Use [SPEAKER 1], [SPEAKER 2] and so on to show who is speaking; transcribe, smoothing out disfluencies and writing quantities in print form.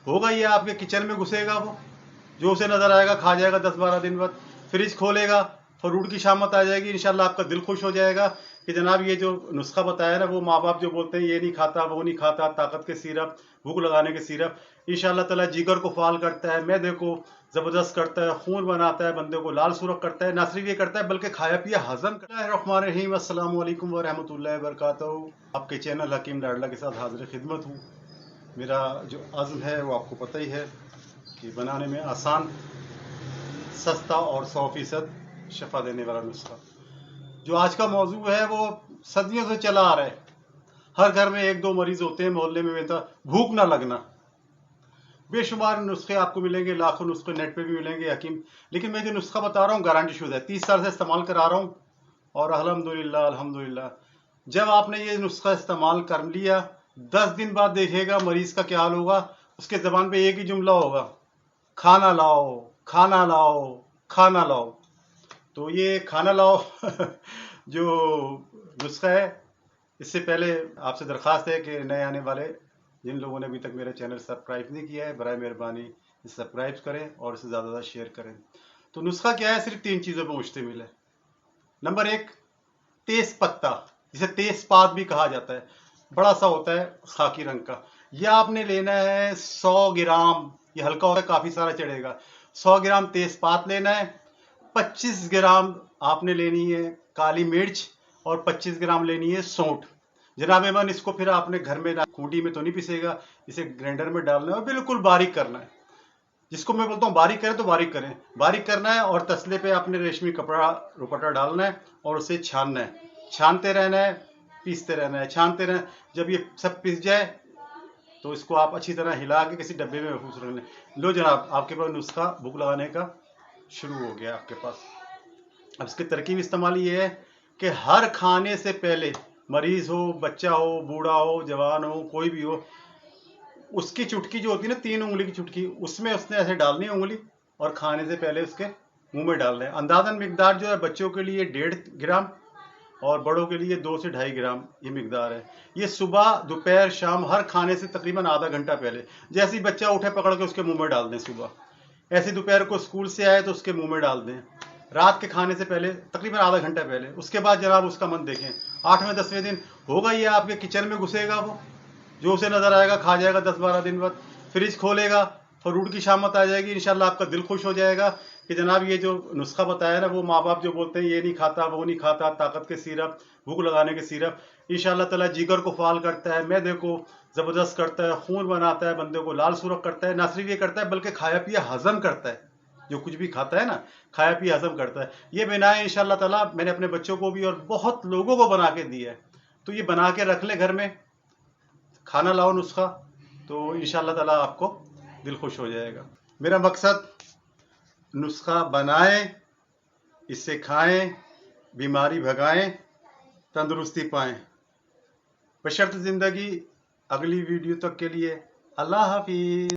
[SPEAKER 1] होगा ये आपके किचन में घुसेगा, वो जो उसे नजर आएगा खा जाएगा 10-12 दिन बाद। फ्रिज खोलेगा, फ्रूट की शामत आ जाएगी, इंशाल्लाह आपका दिल खुश हो जाएगा कि जनाब ये जो नुस्खा बताया ना, वो माँ बाप जो बोलते हैं ये नहीं खाता वो नहीं खाता, ताकत के सिरप, भूख लगाने के सिरप, इंशाल्लाह ताला जिगर को फाल करता है, मैदे को जबरदस्त करता है, खून बनाता है, बंदे को लाल सुरख करता है, ना सिर्फ ये करता है बल्कि खाया पिया हजम करता है। रहमानिर्रहीम, अस्सलाम वालेकुम व रहमतुल्लाहि व बरकातहू। आपके चैनल हकीम डाडला के साथ हाजिर खिदमत हूँ। मेरा जो अज़्म है वो आपको पता ही है कि बनाने में आसान, सस्ता और 100% शफा देने वाला नुस्खा। जो आज का मौजू है वो सदियों से चला आ रहा है। हर घर में 1-2 मरीज होते हैं, मोहल्ले में बेहतर भूख ना लगना। बेशुमार नुस्खे आपको मिलेंगे, लाखों नुस्खे नेट पे भी मिलेंगे हकीम, लेकिन मैं जो नुस्खा बता रहा हूँ गारंटी शुदा है, 30 साल से इस्तेमाल करा रहा हूँ और अल्हम्दुलिल्लाह अल्हम्दुलिल्लाह। जब आपने ये नुस्खा इस्तेमाल कर लिया, 10 दिन बाद देखिएगा मरीज का क्या हाल होगा। उसके जबान पे एक ही जुमला होगा, खाना लाओ, खाना लाओ, खाना लाओ। तो ये खाना लाओ जो नुस्खा है, इससे पहले आपसे दरख्वास्त है कि नए आने वाले जिन लोगों ने अभी तक मेरा चैनल सब्सक्राइब नहीं किया है, बराए मेहरबानी इसे सब्सक्राइब करें और इसे ज़्यादा ज़्यादा शेयर करें। तो नुस्खा क्या है, सिर्फ 3 चीज़ों पर मुश्तमिल है। नंबर 1, तेज पत्ता, जिसे तेजपात भी कहा जाता है, बड़ा सा होता है खाकी रंग का। यह आपने लेना है 100 ग्राम, ये हल्का होता है, काफ़ी सारा चढ़ेगा। 100 ग्राम तेजपात लेना है, 25 ग्राम आपने लेनी है काली मिर्च और 25 ग्राम लेनी है सौंठ। जनाब मेहमान, इसको फिर आपने घर में खूंटी में तो नहीं पिसेगा, इसे ग्राइंडर में डालना है और बिल्कुल बारीक करना है। जिसको मैं बोलता हूँ बारीक करें तो बारीक करें, बारीक करना है। और तसले पे आपने रेशमी कपड़ा रुपटा डालना है और उसे छानना है, छानते रहना है, पीसते रहना है, छानते रहना है। जब ये सब पिस जाए तो इसको आप अच्छी तरह हिला के किसी डब्बे में महफूज रख लें। लो जनाब, आपके पास नुस्खा भूख लगाने का शुरू हो गया आपके पास। अब इसकी तरकीब इस्तेमाल ये है कि हर खाने से पहले, मरीज हो, बच्चा हो, बूढ़ा हो, जवान हो, कोई भी हो, उसकी चुटकी जो होती है ना, 3 उंगली की चुटकी, उसमें उसने ऐसे डालनी है उंगली और खाने से पहले उसके मुंह में डालना है। अंदाजन मिकदार जो है बच्चों के लिए 1.5 ग्राम और बड़ों के लिए 2 से 2.5 ग्राम ये मिकदार है। ये सुबह, दोपहर, शाम, हर खाने से तकरीबन आधा घंटा पहले। जैसे ही बच्चा उठे पकड़ के उसके मुंह में डाल दें सुबह। ऐसे दोपहर को स्कूल से आए तो उसके मुंह में डाल दें। रात के खाने से पहले तकरीबन आधा घंटा पहले। उसके बाद जनाब उसका मन देखें, 8वें 10वें दिन होगा ये आपके किचन में घुसेगा, वो जो उसे नजर आएगा खा जाएगा 10-12 दिन बाद। फ्रिज खोलेगा, फ्रूट की शामत आ जाएगी, इंशाल्लाह आपका दिल खुश हो जाएगा कि जनाब ये जो नुस्खा बताया ना, वो माँ बाप जो बोलते हैं ये नहीं खाता वो नहीं खाता, ताकत के सिरप, भूख लगाने के सिरप, इंशाल्लाह ताला जिगर को फाल करता है, मैदे को जबरदस्त करता है, खून बनाता है, बंदे को लाल सुरख करता है, ना सिर्फ ये करता है बल्कि खाया पिया हजम करता है। जो कुछ भी खाता है ना, खाया पिया हजम करता है। ये बनाए इंशाल्लाह ताला, मैंने अपने बच्चों को भी और बहुत लोगों को बना के दिया है। तो ये बना के रख ले घर में, खाना लाओ नुस्खा, तो इंशाल्लाह ताला आपको दिल खुश हो जाएगा। मेरा मकसद नुस्खा बनाएं, इससे खाएं, बीमारी भगाएं, तंदुरुस्ती पाएं, बशर्त जिंदगी। अगली वीडियो तक के लिए अल्लाह हाफिज।